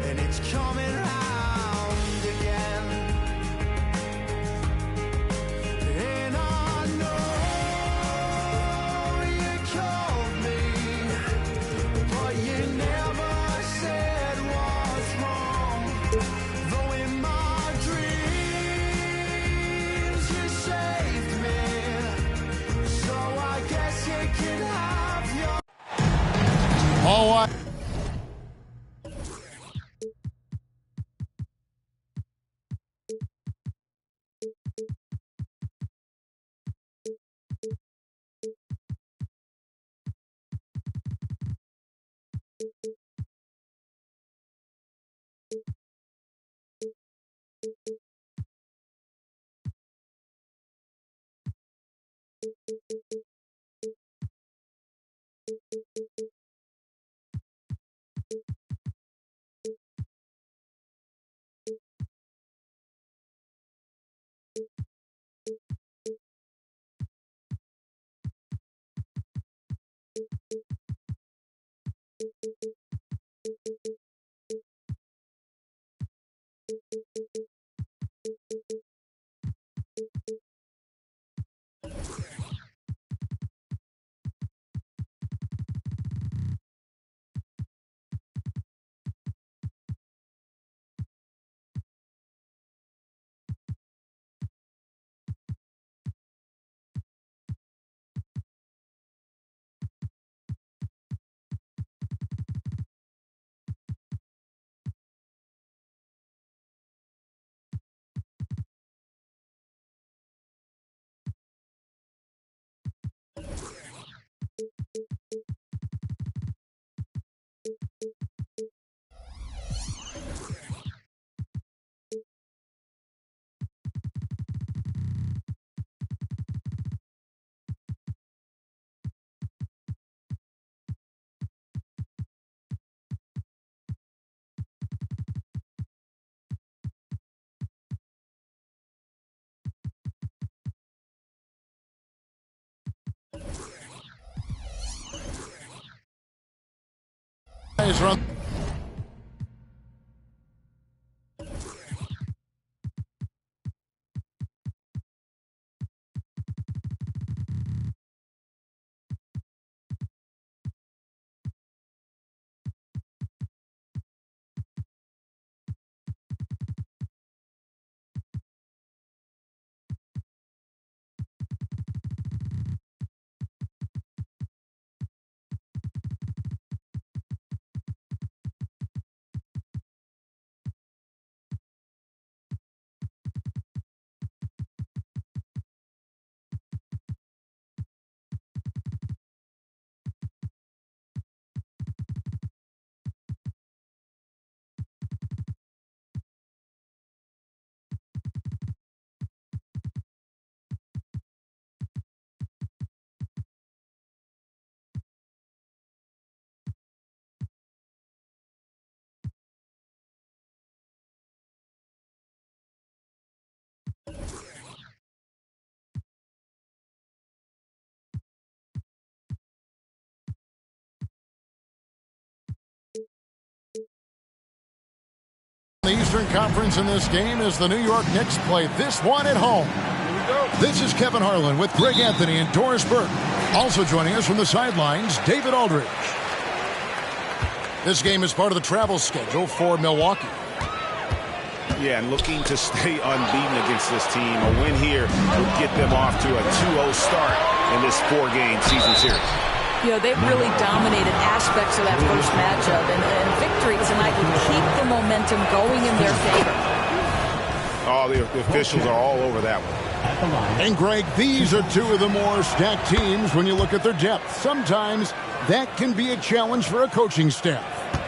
and it's coming round again. And I know you called me, but you never said what's wrong. Though in my dreams you saved me, so I guess you can have your. All right. Run. The Eastern Conference in this game as the New York Knicks play this one at home. Here we go. This is Kevin Harlan with Greg Anthony and Doris Burke. Also joining us from the sidelines, David Aldridge. This game is part of the travel schedule for Milwaukee. Yeah, and looking to stay unbeaten against this team. A win here would get them off to a 2-0 start in this 4-game season series. You know, they've really dominated aspects of that first matchup, and victory tonight would keep the momentum going in their favor. Oh, the officials are all over that one. And, Greg, these are two of the more stacked teams when you look at their depth. Sometimes that can be a challenge for a coaching staff.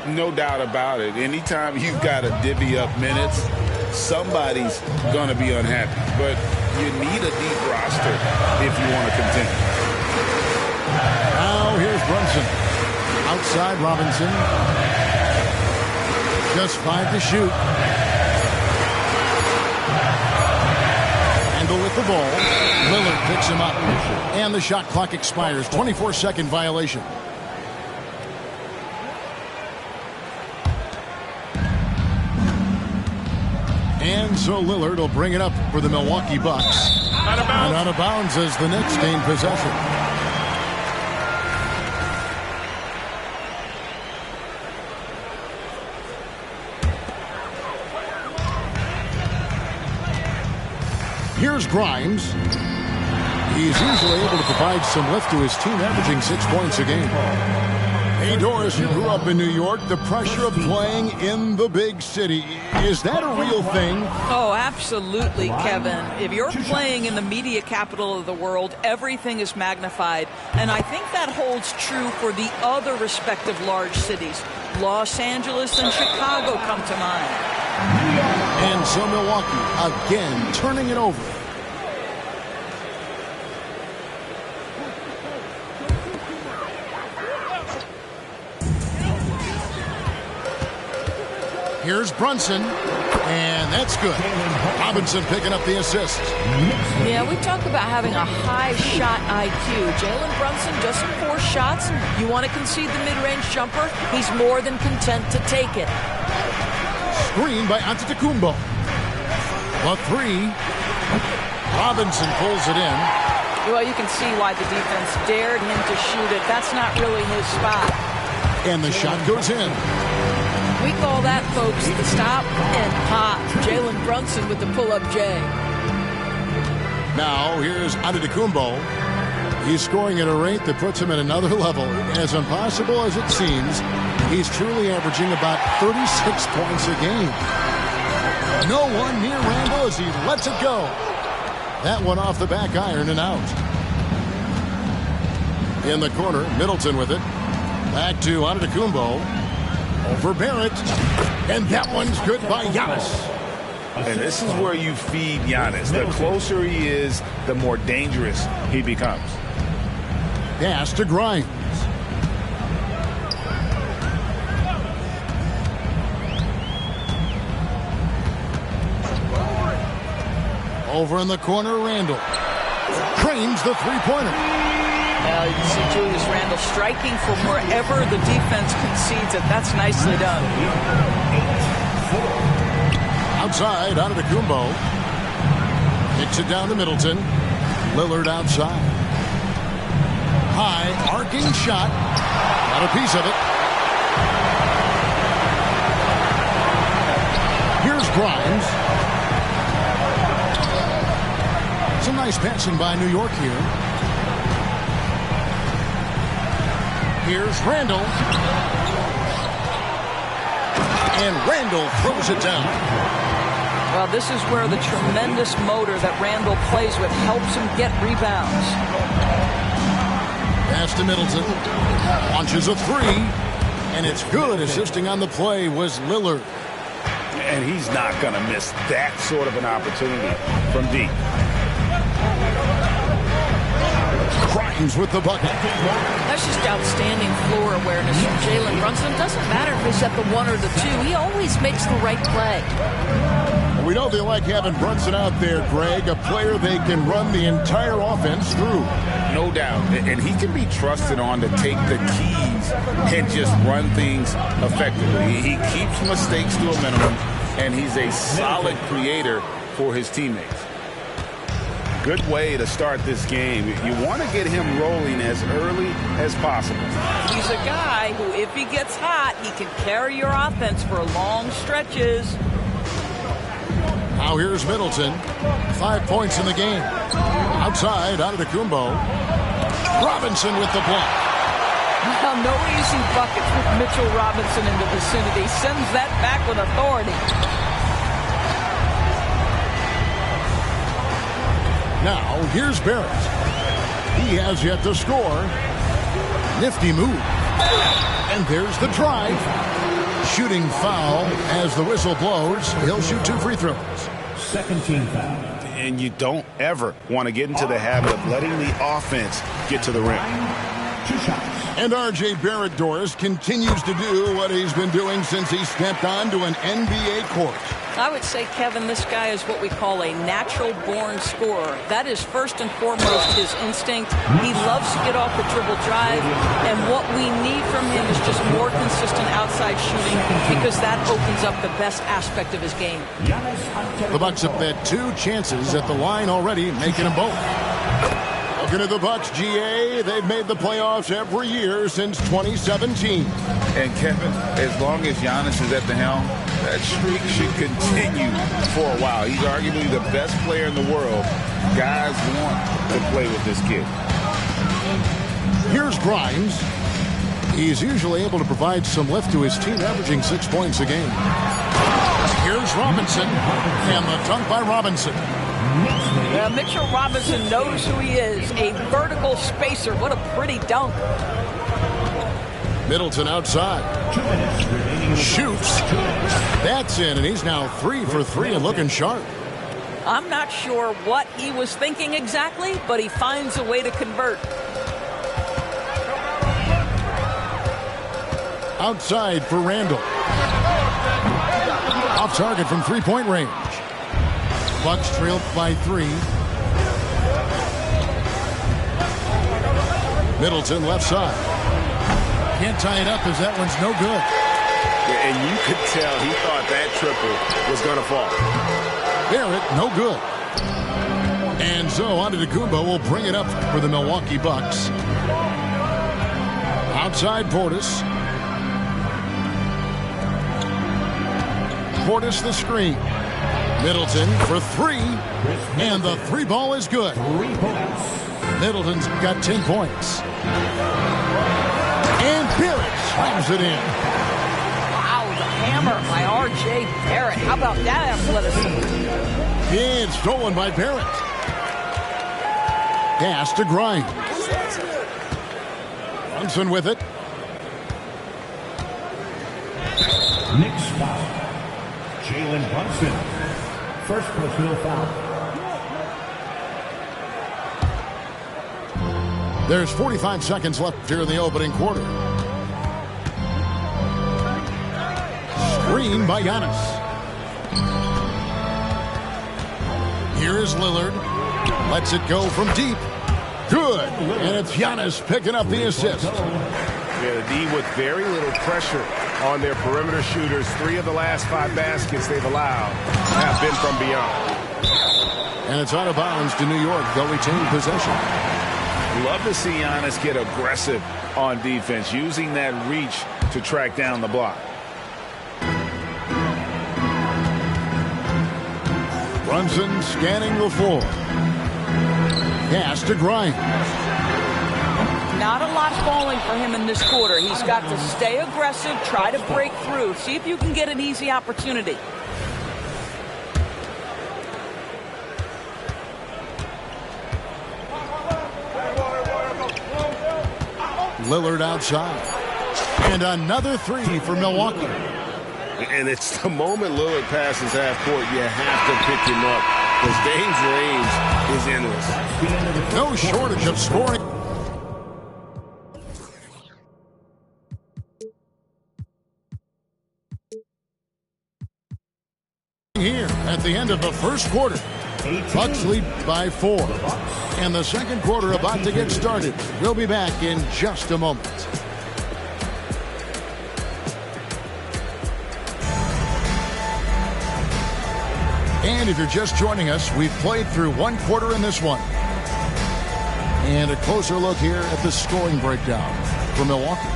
No doubt about it. Anytime you've got to divvy up minutes, somebody's going to be unhappy. But you need a deep roster if you want to contend. Now here's Brunson. Outside Robinson. Just 5 to shoot. Handle with the ball. Lillard picks him up. And the shot clock expires. 24-second violation. And so Lillard will bring it up for the Milwaukee Bucks. Out of bounds. And out of bounds as the Knicks gain possession. Here's Grimes. He's usually able to provide some lift to his team, averaging 6 points a game. Hey, Doris, you grew up in New York. The pressure of playing in the big city, is that a real thing? Oh, absolutely, Kevin. If you're playing in the media capital of the world, everything is magnified. And I think that holds true for the other respective large cities. Los Angeles and Chicago come to mind. And so Milwaukee again turning it over. Here's Brunson, and that's good. Robinson picking up the assist. Yeah, we talk about having a high shot IQ. Jalen Brunson just 4 shots. You want to concede the mid-range jumper? He's more than content to take it. Screen by Antetokounmpo. The 3. Robinson pulls it in. Well, you can see why the defense dared him to shoot it. That's not really his spot. And the shot goes in. We call that, folks, the stop and pop. Jalen Brunson with the pull-up J. Now, here's Antetokounmpo. He's scoring at a rate that puts him at another level. As impossible as it seems, he's truly averaging about 36 points a game. No one near Randall as he lets it go. That one off the back iron and out. In the corner, Middleton with it. Back to Antetokounmpo. Over Barrett. And that one's good by Giannis. And this is where you feed Giannis. The closer he is, the more dangerous he becomes. Pass to Grimes. Over in the corner, Randall. Trains the three-pointer. You can see Julius Randle striking from wherever the defense concedes it. That's nicely done. Outside, Antetokounmpo. Kicks it down to Middleton. Lillard outside. High, arcing shot. Got a piece of it. Here's Grimes. Some nice passing by New York here. Here's Randall. And Randall throws it down. Well, this is where the tremendous motor that Randall plays with helps him get rebounds. Pass to Middleton. Launches a 3. And it's good. Assisting on the play was Lillard. And he's not going to miss that sort of an opportunity from deep. Grimes with the bucket. That's just outstanding floor awareness from Jalen Brunson. Doesn't matter if he's at the 1 or the 2. He always makes the right play. We know they like having Brunson out there, Greg, a player they can run the entire offense through. No doubt. And he can be trusted on to take the keys and just run things effectively. He keeps mistakes to a minimum, and he's a solid creator for his teammates. Good way to start this game. You want to get him rolling as early as possible. He's a guy who, if he gets hot, he can carry your offense for long stretches. Now here's Middleton. 5 points in the game. Outside, Antetokounmpo. Robinson with the block. Well, no easy buckets with Mitchell Robinson in the vicinity. Sends that back with authority. Now, here's Barrett. He has yet to score. Nifty move. And there's the drive. Shooting foul as the whistle blows. He'll shoot 2 free throws. Second team foul. And you don't ever want to get into the habit of letting the offense get to the rim. 2 shots. And R.J. Barrett, Doris, continues to do what he's been doing since he stepped onto an NBA court. I would say, Kevin, this guy is what we call a natural-born scorer. That is first and foremost his instinct. He loves to get off the dribble drive, and what we need from him is just more consistent outside shooting because that opens up the best aspect of his game. The Bucks have had 2 chances at the line already, making them both. Looking at the Bucks, GA, they've made the playoffs every year since 2017. And Kevin, as long as Giannis is at the helm, that streak should continue for a while. He's arguably the best player in the world. Guys want to play with this kid. Here's Grimes. He's usually able to provide some lift to his team, averaging 6 points a game. Here's Robinson, and the dunk by Robinson. Mitchell Robinson knows who he is, a vertical spacer. What a pretty dunk. Middleton outside. Shoots. That's in, and he's now 3 for 3 and looking sharp. I'm not sure what he was thinking exactly, but he finds a way to convert. Outside for Randall. Off target from three-point range. Bucks trailed by 3. Middleton left side. Can't tie it up as that one's no good. Yeah, and you could tell he thought that triple was going to fall. Barrett, no good. And so Antetokounmpo will bring it up for the Milwaukee Bucks. Outside Portis. Portis the screen. Middleton for 3. And the 3 ball is good. Middleton's got 10 points. And Barrett slams it in. Wow, the hammer by R.J. Barrett. How about that athleticism? And stolen by Barrett. Pass to Grimes. Brunson with it. Knicks foul. Jalen Brunson. First personal foul. There's 45 seconds left here in the opening quarter. Screen by Giannis. Here is Lillard. Lets it go from deep. Good. And it's Giannis picking up the assist. Yeah, the D with very little pressure on their perimeter shooters. 3 of the last 5 baskets they've allowed have been from beyond. And it's out of bounds to New York. They'll retain possession. Love to see Giannis get aggressive on defense, using that reach to track down the block. Brunson scanning the floor. Pass to Grimes. Not a lot falling for him in this quarter. He's got to stay aggressive, try to break through. See if you can get an easy opportunity. Lillard outside. And another 3 for Milwaukee. And it's the moment Lillard passes half court, you have to pick him up. Because Dame's range is endless. No shortage of scoring. Here at the end of the first quarter. Bucks lead by 4. And the second quarter about to get started. We'll be back in just a moment. And if you're just joining us, we've played through 1 quarter in this one. And a closer look here at the scoring breakdown for Milwaukee.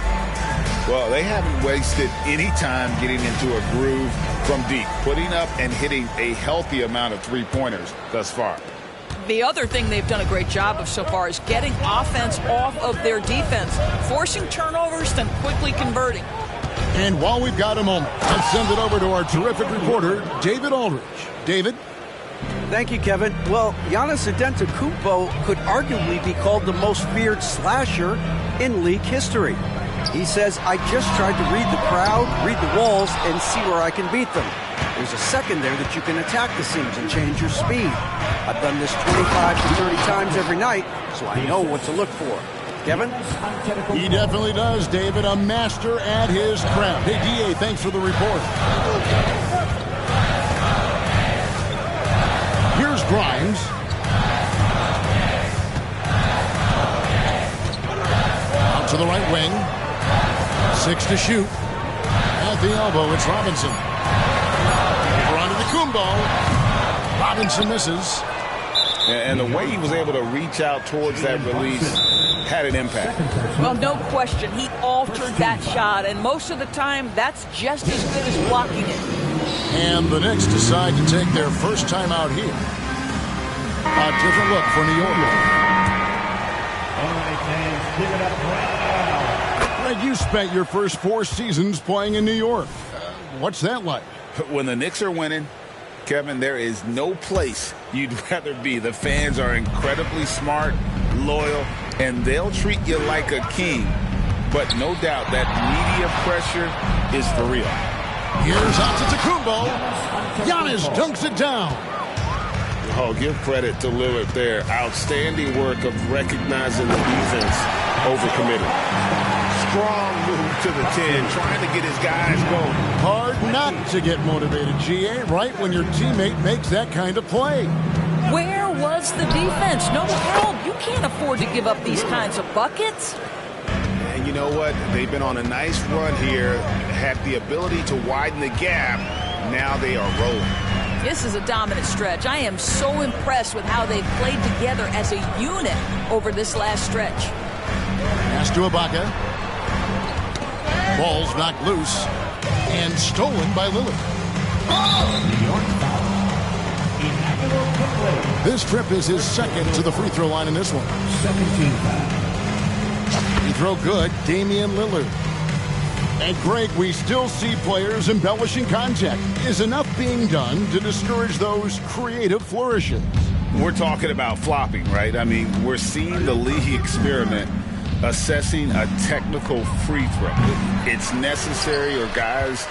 Well, they haven't wasted any time getting into a groove from deep, putting up and hitting a healthy amount of three-pointers thus far. The other thing they've done a great job of so far is getting offense off of their defense, forcing turnovers, then quickly converting. And while we've got a moment, let's send it over to our terrific reporter, David Aldridge. David? Thank you, Kevin. Well, Giannis Antetokounmpo could arguably be called the most feared slasher in league history. He says, I just tried to read the crowd, read the walls, and see where I can beat them. There's a second there that you can attack the seams and change your speed. I've done this 25 to 30 times every night, so I know what to look for. Kevin? He definitely does, David. A master at his craft. Hey, DA, thanks for the report. Grimes. Out to the right wing. 6 to shoot. At the elbow, it's Robinson. Over onto the Kumbo. Robinson misses. And the way he was able to reach out towards that release had an impact. Well, no question. He altered that shot, and most of the time, that's just as good as blocking it. And the Knicks decide to take their first time out here. A different look for New York. All right, fans, give it up right now. Greg, you spent your first 4 seasons playing in New York. What's that like? When the Knicks are winning, Kevin, there is no place you'd rather be. The fans are incredibly smart, loyal, and they'll treat you like a king. But no doubt that media pressure is for real. Here's Antetokounmpo. Giannis dunks it down. Oh, give credit to Lillard there. Outstanding work of recognizing the defense overcommitted. Strong move to the 10, trying to get his guys going. Hard not to get motivated, GA, right when your teammate makes that kind of play. Where was the defense? No help. You can't afford to give up these kinds of buckets. And you know what? They've been on a nice run here, had the ability to widen the gap. Now they are rolling. This is a dominant stretch. I am so impressed with how they've played together as a unit over this last stretch. Pass to Ibaka. Ball's knocked loose and stolen by Lillard. This trip is his second to the free throw line in this one. Free throw good, Damian Lillard. And Greg, we still see players embellishing contact. Is enough being done to discourage those creative flourishes? We're talking about flopping, right? I mean, we're seeing the league experiment assessing a technical free throw. It's necessary or guys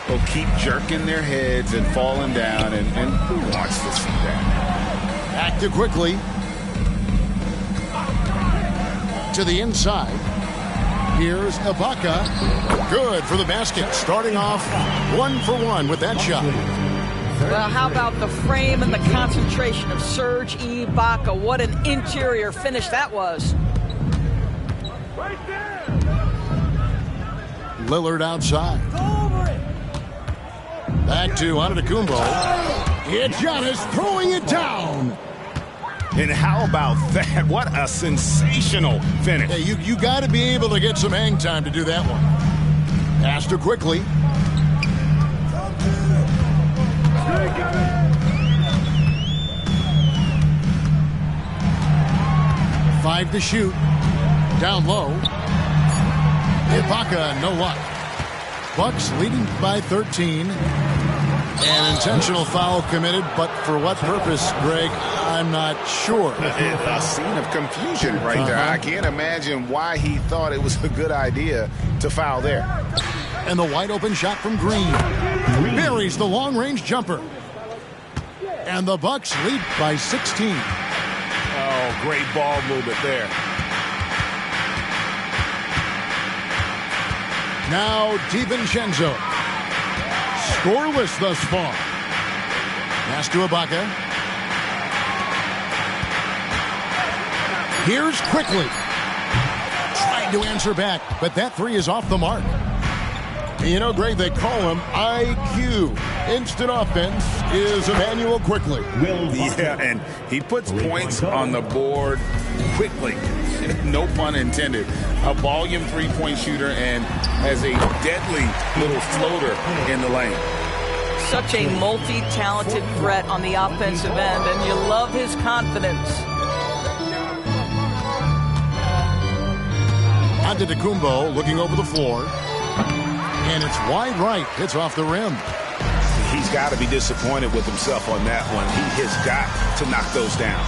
will keep jerking their heads and falling down, and who wants to see that? Active quickly. To the inside. Here's Ibaka. Good for the basket. Starting off 1 for 1 with that shot. Well, how about the frame and the concentration of Serge Ibaka? What an interior finish that was. Lillard outside. Back to Antetokounmpo. It's Giannis throwing it down. And how about that? What a sensational finish. Hey, you got to be able to get some hang time to do that one. Pass to quickly. Five to shoot. Down low. Ibaka, no luck. Bucks leading by 13. An intentional foul committed, but for what purpose, Greg, I'm not sure. A scene of confusion right there. I can't imagine why he thought it was a good idea to foul there. And the wide open shot from Green. Buries the long-range jumper. And the Bucks lead by 16. Oh, great ball movement there. Now DiVincenzo. Scoreless thus far. Pass to Ibaka. Here's quickly. Trying to answer back, but that three is off the mark. You know, Greg, they call him IQ. Instant offense is Emmanuel Quickly. Yeah, and he puts points on the board quickly. No pun intended. A volume three-point shooter and has a deadly little floater in the lane. Such a multi-talented threat on the offensive end, and you love his confidence. Antetokounmpo looking over the floor. And it's wide right. It's off the rim. He's got to be disappointed with himself on that one. He has got to knock those down.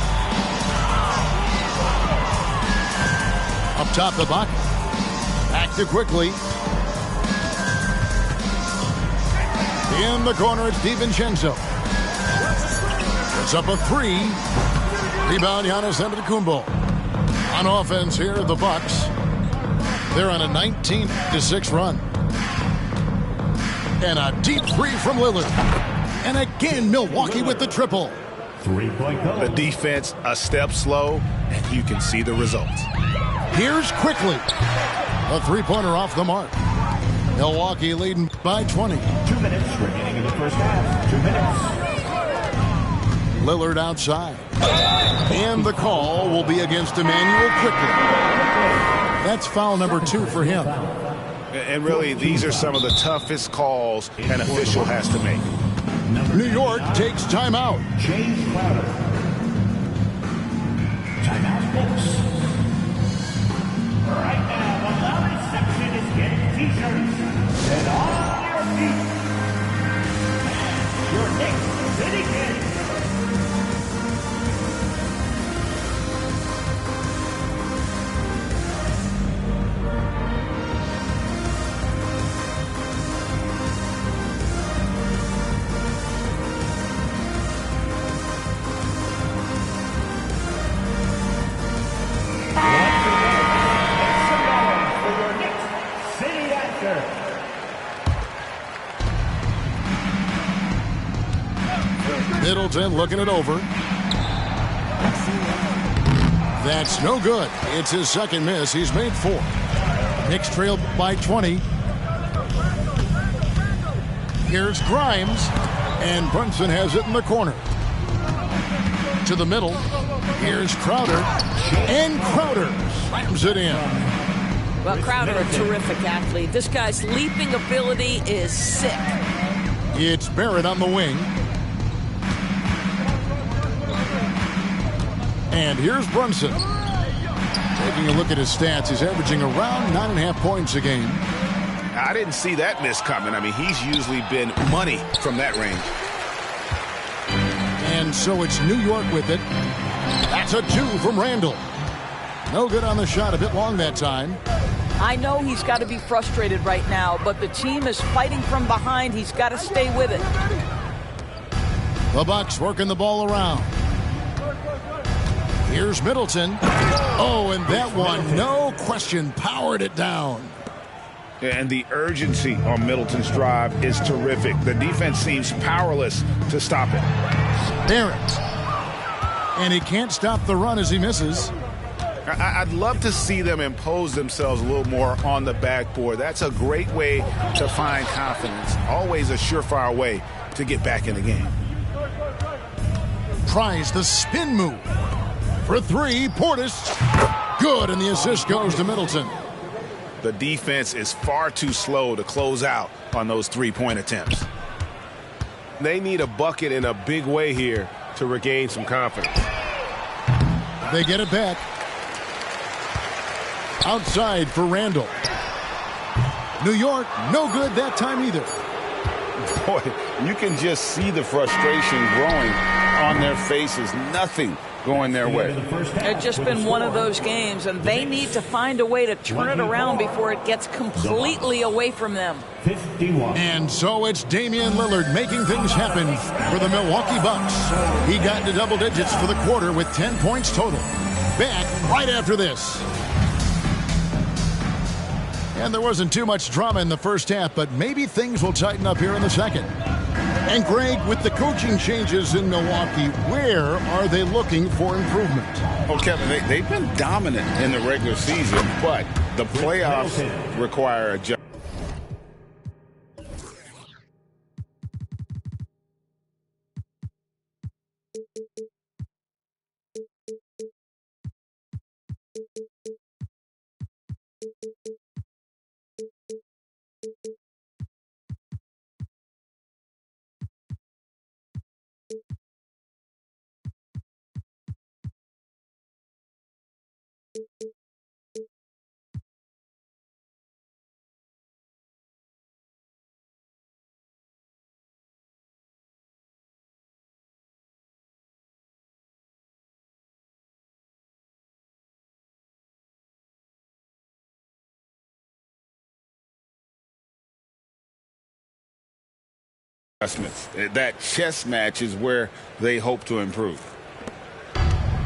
Up top the bucket. Back to quickly. In the corner, it's DiVincenzo. It's up a three. Rebound, Giannis Antetokounmpo. On offense here, the Bucks. They're on a 19-6 run. And a deep three from Lillard. And again, Milwaukee with the triple. Three-point goal. The defense a step slow, and you can see the results. Here's quickly. A three-pointer off the mark. Milwaukee leading by 20. 2 minutes remaining in the first half. 2 minutes. Lillard outside. And the call will be against Emmanuel quickly. That's foul number 2 for him. And really, these are some of the toughest calls an official has to make. New York takes timeout. James Crowder. Timeout, Knicks. Right now, the Lowry section is getting t-shirts. And on your feet. Your Knicks City Kids. Middleton looking it over. That's no good. It's his second miss. He's made 4. Knicks trailed by 20. Here's Grimes. And Brunson has it in the corner. To the middle. Here's Crowder. And Crowder slams it in. Well, Crowder, a terrific athlete. This guy's leaping ability is sick. It's Barrett on the wing. And here's Brunson. Taking a look at his stats, he's averaging around 9.5 points a game. I didn't see that miss coming. I mean, he's usually been money from that range. And so it's New York with it. That's a 2 from Randall. No good on the shot, a bit long that time. I know he's got to be frustrated right now, but the team is fighting from behind. He's got to stay with it. The Bucks working the ball around. Here's Middleton. Oh, and that one, no question, powered it down. And the urgency on Middleton's drive is terrific. The defense seems powerless to stop it. Barrett. And he can't stop the run as he misses. I'd love to see them impose themselves a little more on the backboard. That's a great way to find confidence. Always a surefire way to get back in the game. Tries the spin move. For 3, Portis. Good, and the assist goes to Middleton. The defense is far too slow to close out on those three-point attempts. They need a bucket in a big way here to regain some confidence. They get it back. Outside for Randall. New York, no good that time either. Boy, you can just see the frustration growing on their faces. Nothing going their way. It's just been one of those games, and they need to find a way to turn it around before it gets completely away from them. 51. And so it's Damian Lillard making things happen for the Milwaukee Bucks. He got into double digits for the quarter with 10 points total. Back right after this. And there wasn't too much drama in the first half, but maybe things will tighten up here in the second. And Greg, with the coaching changes in Milwaukee, where are they looking for improvement? Oh, Kevin, they've been dominant in the regular season, but the playoffs require a jump. That chess match is where they hope to improve.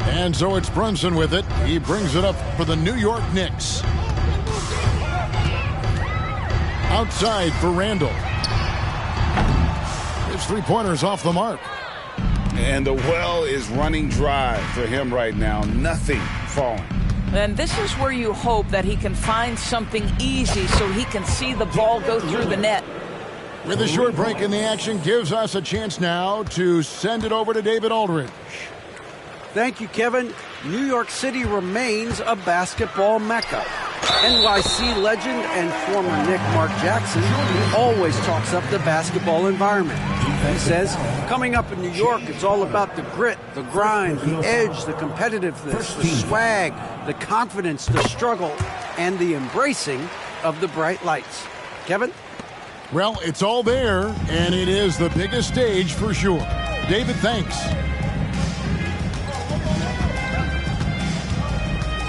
And so it's Brunson with it. He brings it up for the New York Knicks. Outside for Randall. His three-pointer's off the mark. And the well is running dry for him right now. Nothing falling. And this is where you hope that he can find something easy so he can see the ball go through the net. With a short break in the action, gives us a chance now to send it over to David Aldridge. Thank you, Kevin. New York City remains a basketball mecca. NYC legend and former Knick Mark Jackson always talks up the basketball environment. He says, coming up in New York, it's all about the grit, the grind, the edge, the competitiveness, the swag, the confidence, the struggle, and the embracing of the bright lights. Kevin? Well, it's all there, and it is the biggest stage for sure. David, thanks.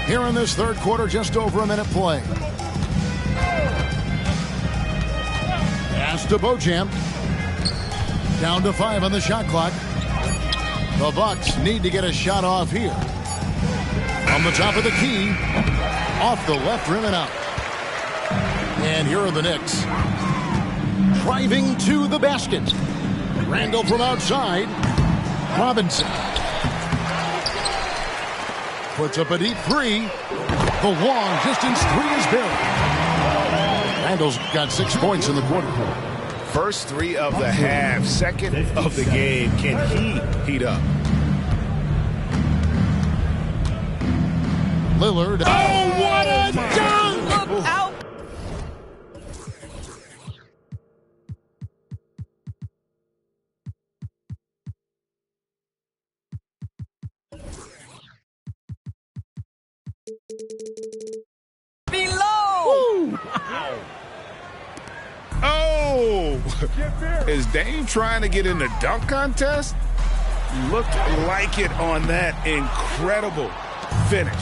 Here in this third quarter, just over a minute play. Pass to Beauchamp. Down to 5 on the shot clock. The Bucks need to get a shot off here. On the top of the key. Off the left rim and out. And here are the Knicks. Driving to the basket. Randall from outside. Robinson. Puts up a deep three. The long distance three is buried. Randall's got 6 points in the quarter. First 3 of the half, second of the game. Can he heat up? Lillard. Oh, what a dunk! Look out! Below! Oh! Is Dame trying to get in the dunk contest? Looked like it on that incredible finish.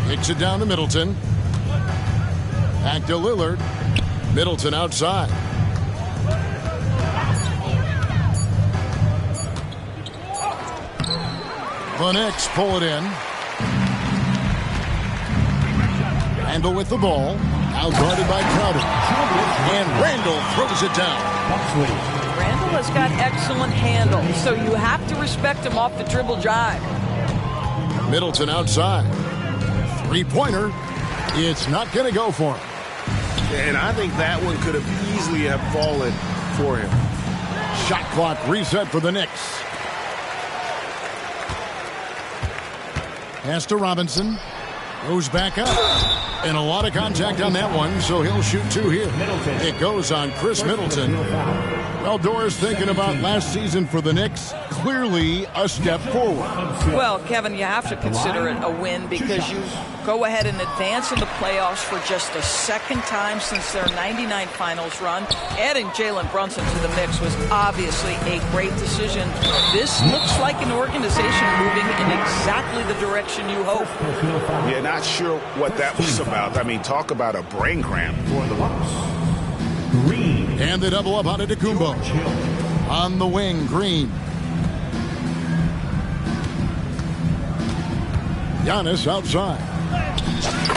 Kicks it down to Middleton. Back to Lillard. Middleton outside. The Knicks pull it in. Randall with the ball. Out guarded by Crowder. And Randall throws it down. Randall has got excellent handle, so you have to respect him off the dribble drive. Middleton outside. Three-pointer. It's not going to go for him. And I think that one could have easily have fallen for him. Shot clock reset for the Knicks. Pass to Robinson. Goes back up. And a lot of contact on that one, so he'll shoot 2 here. It goes on Chris Middleton. Well, Doris, thinking about last season for the Knicks, clearly a step forward. Well, Kevin, you have to consider it a win because you go ahead and advance in the playoffs for just the second time since their 99 finals run. Adding Jalen Brunson to the mix was obviously a great decision. This looks like an organization moving in exactly the direction you hope. Yeah, not sure what that was about. I mean, talk about a brain cramp. For the Bucks. Green. And they double up on Antetokounmpo. On the wing, Green. Giannis outside.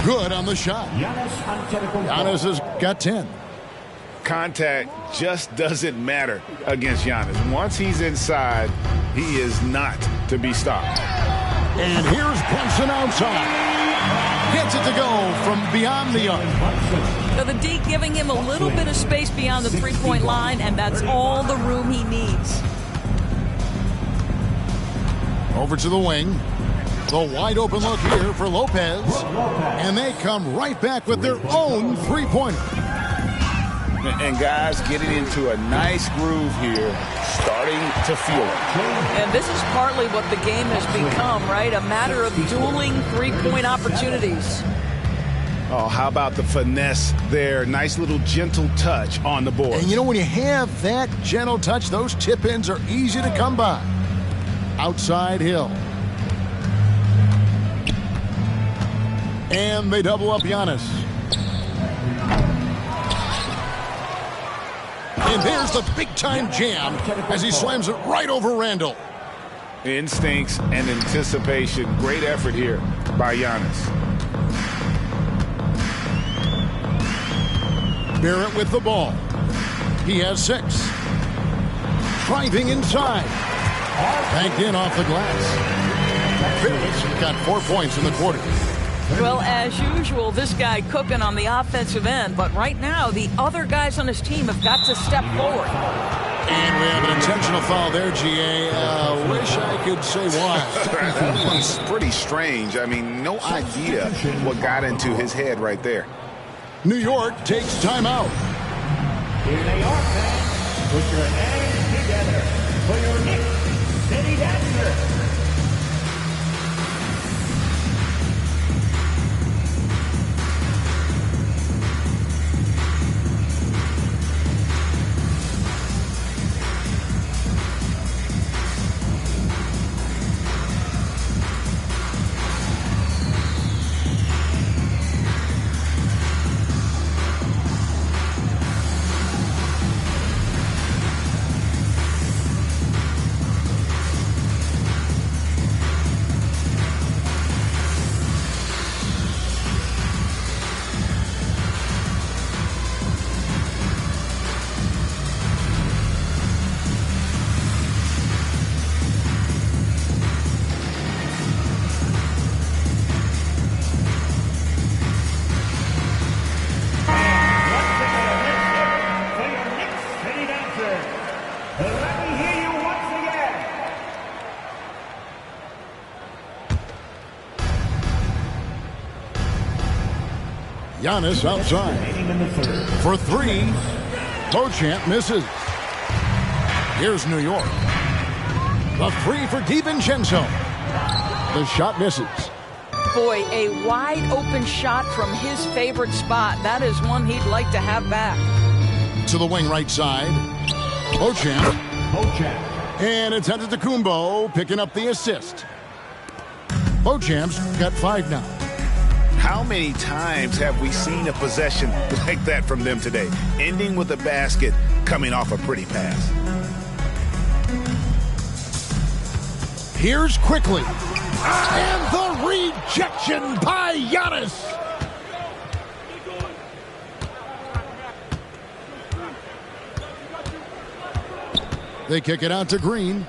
Good on the shot. Giannis has got 10. Contact just doesn't matter against Giannis. Once he's inside, he is not to be stopped. And here's Brunson outside. Gets it to go from beyond the arc. So the D giving him a little bit of space beyond the three-point line, and that's all the room he needs. Over to the wing. The wide open look here for Lopez. And they come right back with their own three-pointer. And guys getting into a nice groove here, starting to feel it. And this is partly what the game has become, right? A matter of dueling three-point opportunities. Oh, how about the finesse there? Nice little gentle touch on the board. And you know, when you have that gentle touch, those tip-ins are easy to come by. Outside Hill. And they double up Giannis. And there's the big-time jam as he slams it right over Randall. Instincts and anticipation. Great effort here by Giannis. Barrett with the ball. He has 6. Driving inside. Banked in off the glass. Phillies got 4 points in the quarter. Well, as usual, this guy cooking on the offensive end, but right now the other guys on his team have got to step forward. And we have an intentional foul there, GA. Wish I could say why. That one's pretty strange. I mean, no idea what got into his head right there. New York takes timeout. Here they are, fans. Put your hands together for your Knicks City Dancer. Giannis outside. For 3, Beauchamp misses. Here's New York. The 3 for DiVincenzo. The shot misses. Boy, a wide open shot from his favorite spot. That is one he'd like to have back. To the wing right side. Beauchamp. And it's Antetokounmpo picking up the assist. Beauchamp's got 5 now. How many times have we seen a possession like that from them today? Ending with a basket, coming off a pretty pass. Here's quickly. And the rejection by Giannis. They kick it out to Green.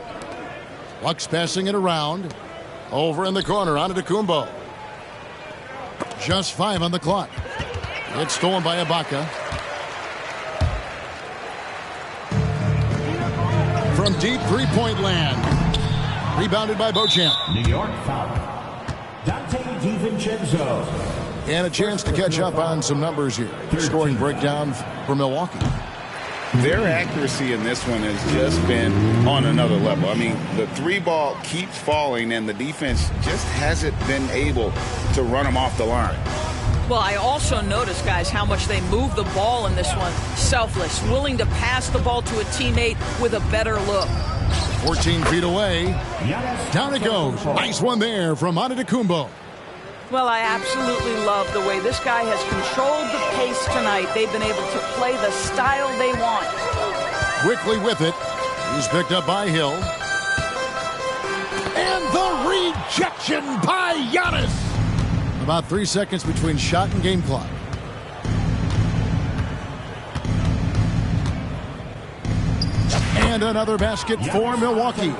Bucks passing it around. Over in the corner, Antetokounmpo. Just 5 on the clock. It's stolen by Ibaka. From deep three-point land. Rebounded by Beauchamp. New York foul. Dante DiVincenzo. And a chance to catch up on some numbers here. Scoring breakdown for Milwaukee. Their accuracy in this one has just been on another level. I mean, the 3-ball keeps falling, and the defense just hasn't been able to run them off the line. Well, I also noticed, guys, how much they move the ball in this one. Selfless, willing to pass the ball to a teammate with a better look. 14 feet away. Down it goes. Nice one there from Antetokounmpo. Well, I absolutely love the way this guy has controlled the pace tonight. They've been able to play the style they want. Quickly with it. He's picked up by Hill. And the rejection by Giannis. About 3 seconds between shot and game clock. And another basket for Milwaukee.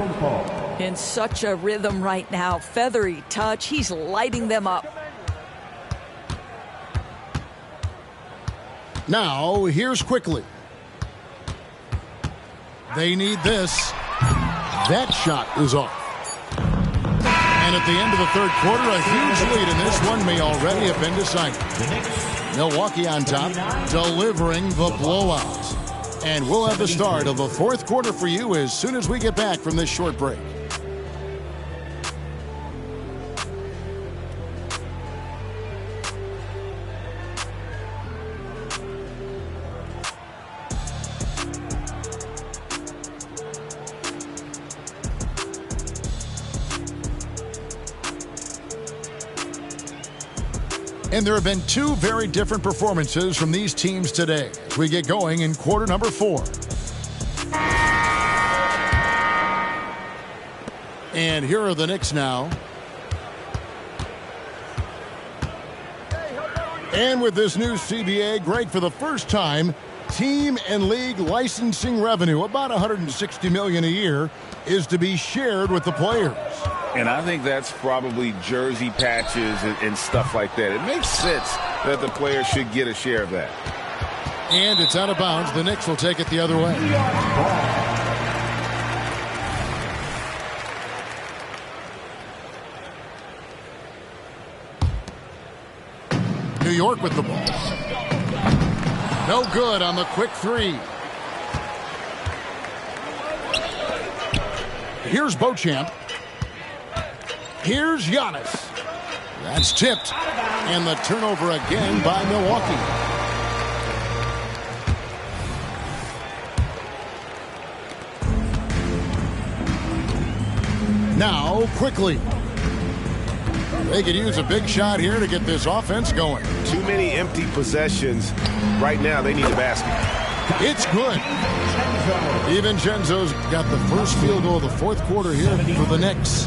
In such a rhythm right now. Feathery touch. He's lighting them up. Now, here's quickly. They need this. That shot is off. And at the end of the third quarter, a huge lead in this one may already have been decided. Milwaukee on top, delivering the blowout. And we'll have the start of the fourth quarter for you as soon as we get back from this short break. And there have been 2 very different performances from these teams today as we get going in quarter number 4. And here are the Knicks now. And with this new CBA, Greg, for the first time, team and league licensing revenue, about $160 million a year, is to be shared with the players. And I think that's probably jersey patches and stuff like that. It makes sense that the players should get a share of that. And it's out of bounds. The Knicks will take it the other way. New York with the ball. No good on the quick three. Here's Beauchamp. Here's Giannis. That's tipped. And the turnover again by Milwaukee. Now, quickly. They could use a big shot here to get this offense going. Too many empty possessions. Right now, they need a basket. It's good. DiVincenzo's got the first field goal of the fourth quarter here for the Knicks.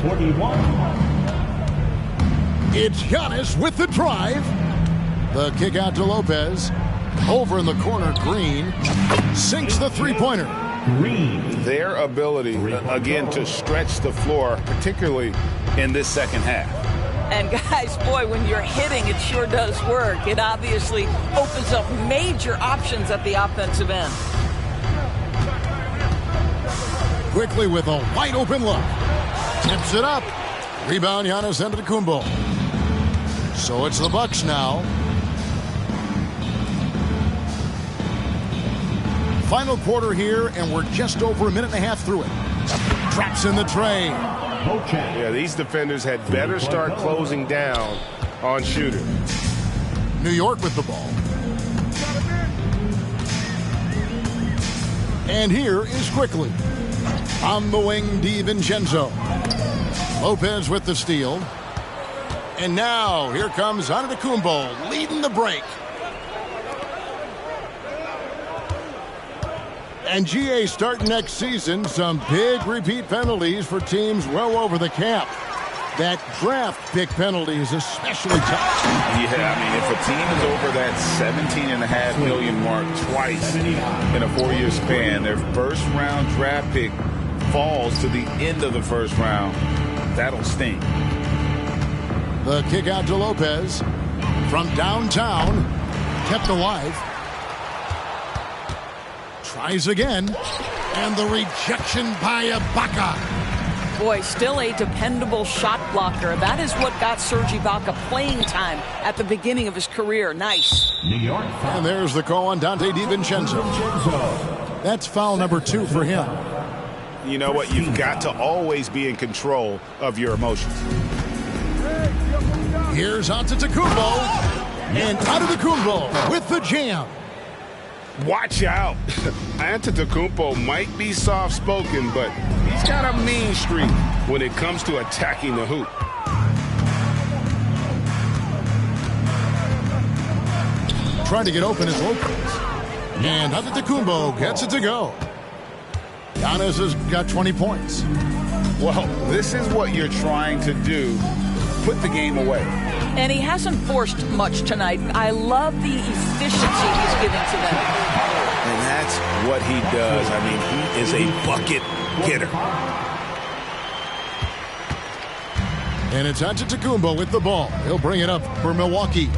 It's Giannis with the drive. The kick out to Lopez. Over in the corner, Green sinks the three-pointer. Their ability, again, to stretch the floor, particularly in this second half. And guys, boy, when you're hitting, it sure does work. It obviously opens up major options at the offensive end. Quickly with a wide open look. Tips it up. Rebound, Giannis Antetokounmpo. So it's the Bucks now. Final quarter here, and we're just over a minute and a half through it. Traps in the tray. Yeah, these defenders had better start closing down on shooter. New York with the ball. And here is quickly. On the wing, DiVincenzo. Lopez with the steal. And now, here comes Antetokounmpo leading the break. And GA starting next season, some big repeat penalties for teams well over the cap. That draft pick penalty is especially tough. Yeah, I mean, if a team is over that $17.5 million mark twice in a 4-year span, their first-round draft pick falls to the end of the first round. That'll sting. The kick out to Lopez from downtown, kept alive. Tries again, and the rejection by Ibaka. Boy, still a dependable shot blocker. That is what got Serge Ibaka playing time at the beginning of his career. Nice. New York. And there's the call on Dante DiVincenzo. That's foul number 2 for him. You know what? You've got to always be in control of your emotions. Here's Antetokounmpo, and Antetokounmpo with the jam. Watch out. Antetokounmpo might be soft-spoken, but he's got a mean streak when it comes to attacking the hoop. Trying to get open is Lopez. And Antetokounmpo gets it to go. Giannis has got 20 points. Well, this is what you're trying to do. Put the game away. And he hasn't forced much tonight. I love the efficiency he's giving to them. And that's what he does. I mean, he is a bucket getter. And it's Antetokounmpo with the ball. He'll bring it up for Milwaukee.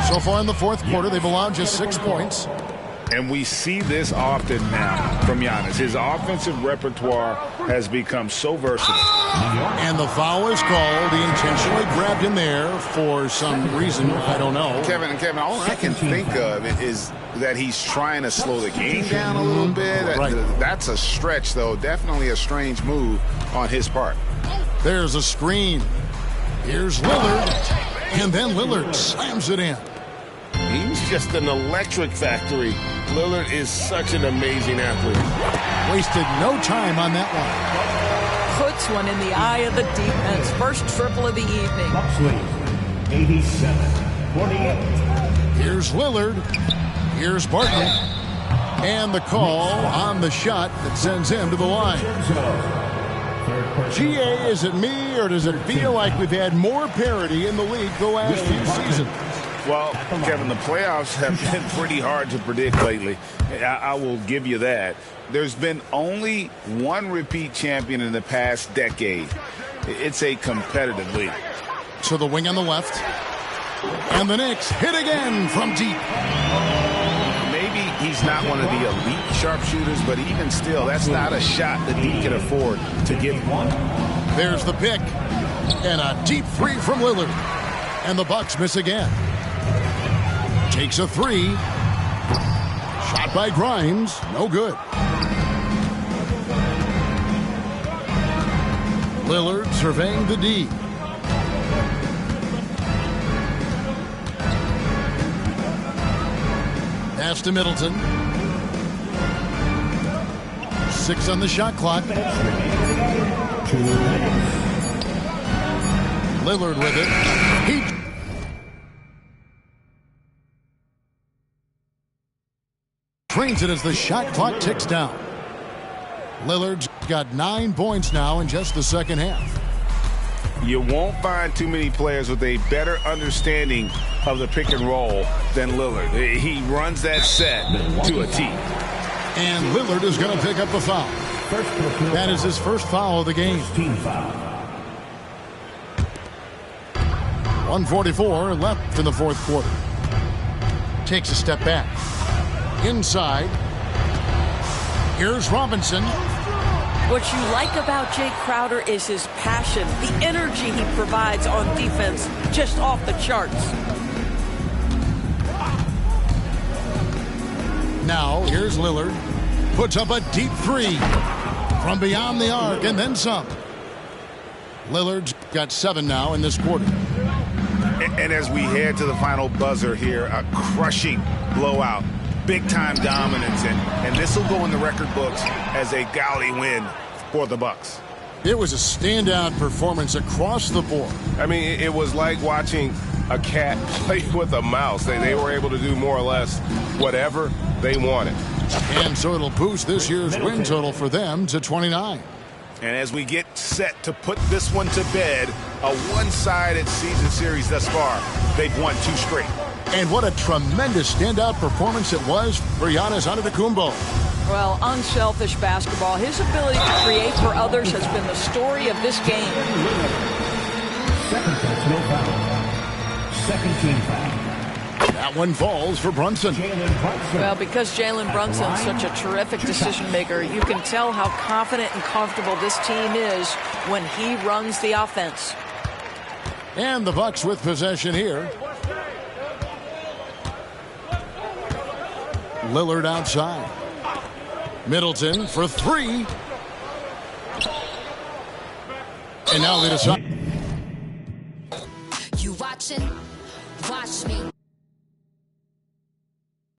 So far in the fourth quarter, they've allowed just 6 points. And we see this often now from Giannis. His offensive repertoire has become so versatile. And the foul is called. He intentionally grabbed him there for some reason. I don't know. Kevin, all I can think of is that he's trying to slow the game down a little bit. Right. That's a stretch, though. Definitely a strange move on his part. There's a screen. Here's Lillard. And then Lillard slams it in. He's just an electric factory. Lillard is such an amazing athlete. Wasted no time on that one. Puts one in the eye of the defense. First triple of the evening. Bucks lead 87-48. Here's Lillard. Here's Barton. And the call on the shot that sends him to the line. GA, is it me, or does it feel like we've had more parity in the league the last few seasons? Well, Kevin, the playoffs have been pretty hard to predict lately. I will give you that. There's been only one repeat champion in the past decade. It's a competitive league. To the wing on the left. And the Knicks hit again from deep. Maybe he's not one of the elite sharpshooters, but even still, that's not a shot that he can afford to give one. There's the pick. And a deep three from Lillard. And the Bucks miss again. Takes a three. Shot by Grimes. No good. Lillard surveying the D. Pass to Middleton. 6 on the shot clock. Lillard with it. He trains it as the shot clock ticks down. Lillard's got 9 points now in just the second half. You won't find too many players with a better understanding of the pick and roll than Lillard. He runs that set to a T. And Lillard is going to pick up the foul. That is his first foul of the game. 1:44 left in the fourth quarter. Takes a step back. Inside. Here's Robinson. What you like about Jay Crowder is his passion, the energy he provides on defense, just off the charts. Now, here's Lillard. Puts up a deep three from beyond the arc and then some. Lillard's got 7 now in this quarter. And as we head to the final buzzer here, a crushing blowout. Big-time dominance, and this will go in the record books as a gaudy win for the Bucks. It was a standout performance across the board. I mean, it was like watching a cat play with a mouse. They were able to do more or less whatever they wanted. And so it'll boost this year's win total for them to 29. And as we get set to put this one to bed, a one-sided season series thus far, they've won 2 straight. And what a tremendous standout performance it was for Giannis Antetokounmpo. Well, unselfish basketball. His ability to create for others has been the story of this game. Second touch, no foul. Second team foul. That one falls for Brunson. Well, because Jalen Brunson's such a terrific decision maker, you can tell how confident and comfortable this team is when he runs the offense. And the Bucks with possession here. Lillard outside. Middleton for 3. And now they decide. You watching? Watch me.